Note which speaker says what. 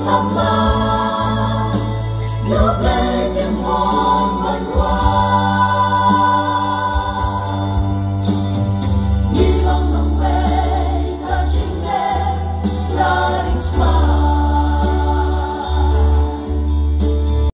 Speaker 1: sông La nước lên những món văn hóa như băng băng về ta trên nghe là đình xoa